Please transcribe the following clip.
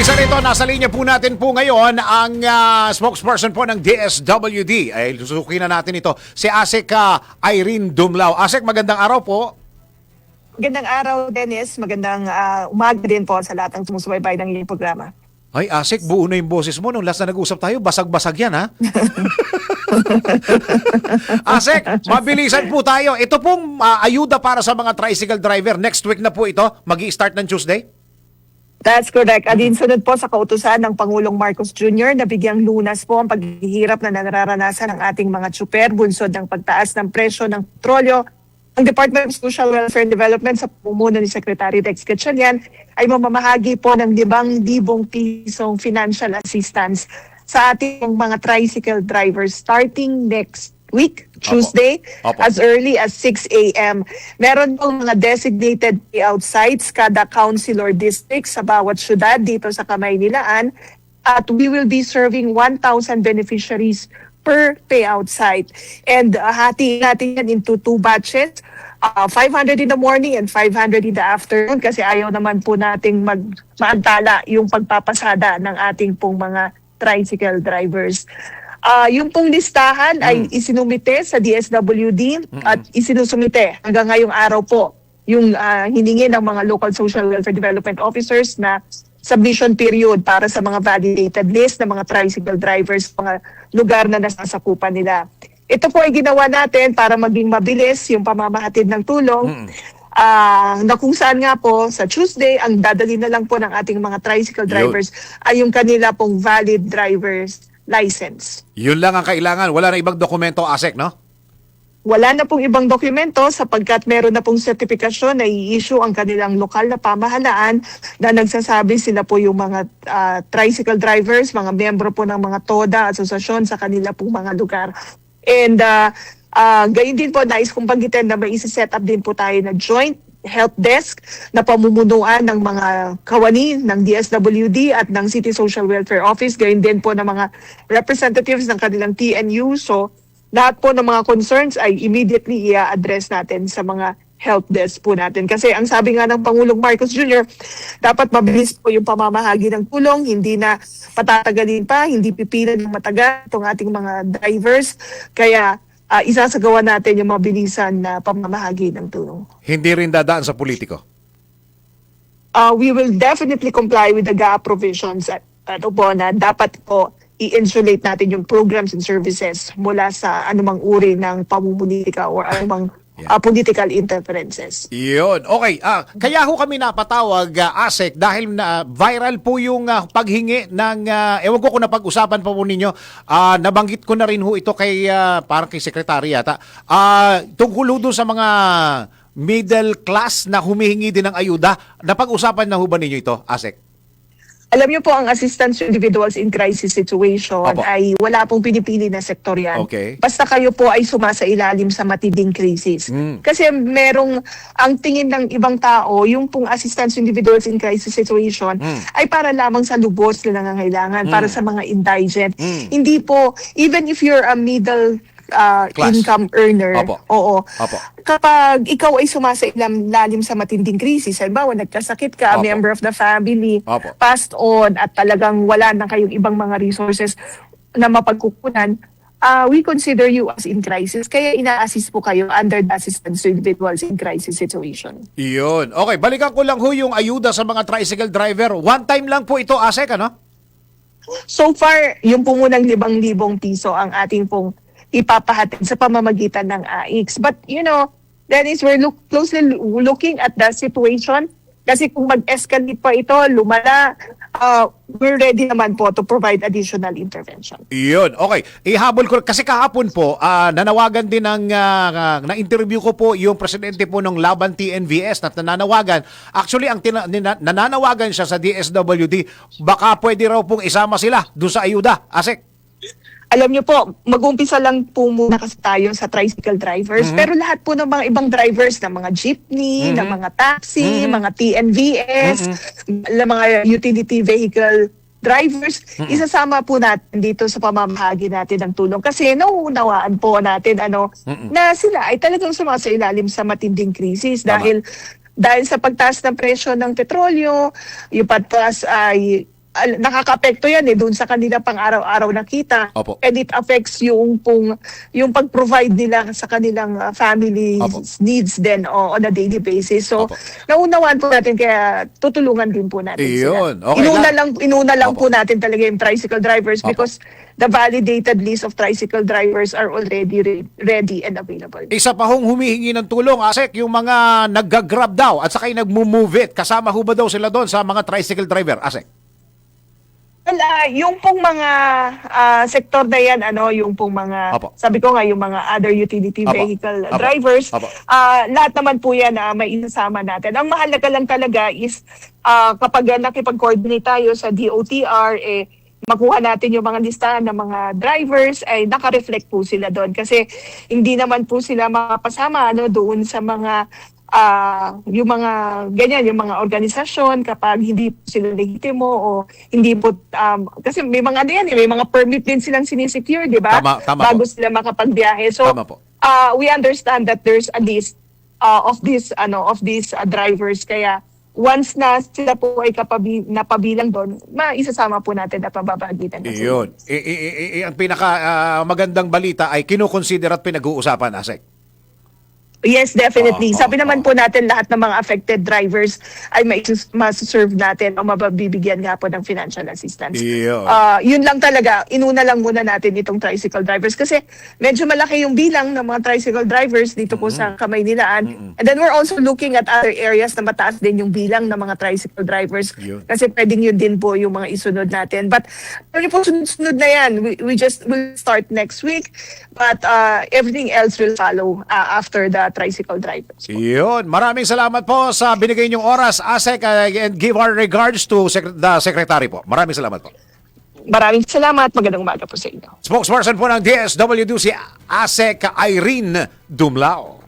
Isa rito, nasa linya po natin po ngayon ang spokesperson po ng DSWD. Ay, susukin na natin ito. Si ASEC Irene Dumlao. ASEC, magandang araw po. Magandang araw, Dennis. Magandang umaga din po sa lahat ng sumusubaybay ng iyong programa. Ay, ASEC, buo na yung boses mo. Nung last na nag-usap tayo, basag-basag yan, ha? ASEC, mabilisan po tayo. Ito pong ayuda para sa mga tricycle driver. Next week na po ito. Mag-i-start ng Tuesday? That's correct. Alinsunod po sa kautusan ng Pangulong Marcos Jr. na bigyang lunas po ang paghihirap na nararanasan ng ating mga tsuper bunsod ng pagtaas ng presyo ng petrolyo. Ang Department of Social Welfare and Development sa pamumuno ni Secretary Rex Gatchalian ay mamamahagi po ng 5,000 pisong financial assistance sa ating mga tricycle drivers starting next week, Tuesday, Opo. as early as 6 a.m. Meron pong mga designated payout sites kada council or district sa bawat syudad dito sa Kamaynilaan at we will be serving 1,000 beneficiaries per payout site. And hati natin yan into 2 batches, 500 in the morning and 500 in the afternoon kasi ayaw naman po nating maantala yung pagpapasada ng ating pong mga tricycle drivers. Yung pong listahan ay isinumite sa DSWD at isinusumite hanggang ngayong araw po yung hiningi ng mga local social welfare development officers na submission period para sa mga validated list ng mga tricycle drivers, mga lugar na nasasakupan nila. Ito po ay ginawa natin para maging mabilis yung pamamahatid ng tulong. Na kung saan nga po sa Tuesday, ang dadali na lang po ng ating mga tricycle drivers ay yung kanila pong valid driver's license. Yun lang ang kailangan. Wala na ibang dokumento, ASEC, no? Wala na pong ibang dokumento sapagkat meron na pong sertifikasyon na i-issue ang kanilang lokal na pamahalaan na nagsasabi sila po yung mga tricycle drivers, mga miyembro po ng mga TODA, asosasyon sa kanila pong mga lugar. And gayon din po, nais kong banggitin na may isa-set up din po tayo na joint help desk na pamumunuan ng mga kawani ng DSWD at ng City Social Welfare Office, gayon din po ng mga representatives ng kanilang TNU. So lahat po ng mga concerns ay immediately i-address natin sa mga help desk po natin. Kasi ang sabi nga ng Pangulong Marcos Jr., dapat mabilis po yung pamamahagi ng tulong, hindi na patatagalin pa, hindi pipilan ng matagal itong ating mga drivers. Kaya isasagawa natin yung mabilisan na pamamahagi ng tulong. Hindi rin dadaan sa politiko? We will definitely comply with the GAA provisions at po na dapat po i-insulate natin yung programs and services mula sa anumang uri ng pamumulitika or anumang political interferences. Yun. Okay. Kaya ho kami napatawag, ASEC, dahil na viral po yung paghingi ng, ewan ko kung napag-usapan pa po ninyo, nabanggit ko na rin ho ito kay, parang kay Secretary yata, tungkol ho doon sa mga middle class na humihingi din ng ayuda. Napag-usapan na ho ba ninyo ito, ASEC? Alam niyo po, ang assistance to individuals in crisis situation Opo. ay wala pong pinipili na sektor yan. Okay. Basta kayo po ay sumasailalim sa matinding krisis. Kasi ang tingin ng ibang tao, yung pong assistance to individuals in crisis situation ay para lamang sa lubos na nangangailangan, para sa mga indigent. Hindi po, even if you're a middle income earner, Opo. oo. Opo. Kapag ikaw ay sumasailalim sa matinding krisis, halimbawa nagkasakit ka, a Opo. member of the family, Opo. passed on, at talagang wala na kayong ibang mga resources na mapagkukunan, we consider you as in crisis. Kaya ina-assist po kayo under the assistance to individuals in crisis situation. Yun. Okay, balikan ko lang ho yung ayuda sa mga tricycle driver. One time lang po ito, ASEC, ano? So far, yung po munang 5,000 piso ang ating pong ipapahatid sa pamamagitan ng AIX. But, you know, Dennis, we're closely looking at the situation kasi kung mag-escalate pa ito, lumala, we're ready naman po to provide additional intervention. Yun. Okay. Ihabol ko, kasi kahapon po, nanawagan din ng, na-interview ko po yung presidente po ng Laban TNVS na nananawagan. Actually, ang nananawagan siya sa DSWD, baka pwede raw pong isama sila doon sa ayuda. ASEC. Alam niyo po, mag-umpisa lang po muna kasi tayo sa tricycle drivers, pero lahat po ng mga ibang drivers, ng mga jeepney, ng mga taxi, mga TNVS, mga utility vehicle drivers, isasama po natin dito sa pamamahagi natin ng tulong. Kasi nauunawaan po natin na sila ay talagang sumasailalim sa matinding krisis dahil sa pagtaas ng presyo ng petrolyo, yung pagtaas ay nakakapekto yan doon sa kanila pang araw-araw na kita. Opo. And it affects yung pag-provide nila sa kanilang family Opo. needs din on a daily basis. So, Opo. naunawaan po natin kaya tutulungan din po natin Iyon. sila. Okay Inuna lang Opo. po natin talaga yung tricycle drivers Opo. because the validated list of tricycle drivers are already ready and available. Isa pa hong humihingi ng tulong, Asek, yung mga nag-grab daw at saka yung nag-move it. Kasama ho ba daw sila doon sa mga tricycle driver, Asek? Well, yung pong mga sektor na yan, yung pong mga, Apo. sabi ko nga, yung mga other utility Apo. vehicle Apo. drivers, Apo. lahat naman po yan may isasama natin. Ang mahalaga lang talaga is kapag nakipag-coordinate tayo sa DOTR, makuha natin yung mga listahan ng mga drivers, ay naka-reflect po sila doon. Kasi hindi naman po sila mapasama doon sa mga yung mga ganyan, yung mga organisasyon kapag hindi po sila legitimo o hindi po kasi may mga may mga permit din silang sinisecure, di ba? Tama Bago po. sila makapagbiyahe. So Tama po. we understand that there's a list of these drivers, kaya once na sila po ay napabilang doon, maisasama po natin na pababagitan na sila. Iyon. Ang pinaka magandang balita ay kinukonsider at pinag-uusapan, Asek. Yes, definitely. Sabi naman oo. po natin lahat ng mga affected drivers ay maserve natin o mabibigyan nga po ng financial assistance. Iyon. Yun lang talaga, inuna lang muna natin itong tricycle drivers kasi medyo malaki yung bilang ng mga tricycle drivers dito po sa Kamaynilaan. And then we're also looking at other areas na mataas din yung bilang ng mga tricycle drivers Yun. kasi pwedeng yun din po yung mga isunod natin. But ano po sunod na yan, we'll start next week, but everything else will follow after the tricycle drivers. Iyon. Maraming salamat po sa binigay niyong oras, Asek, and give our regards to the Secretary po. Maraming salamat po. Maraming salamat. Magandang umaga po sa inyo. Spokesperson po ng DSWD si Asek Irene Dumlao.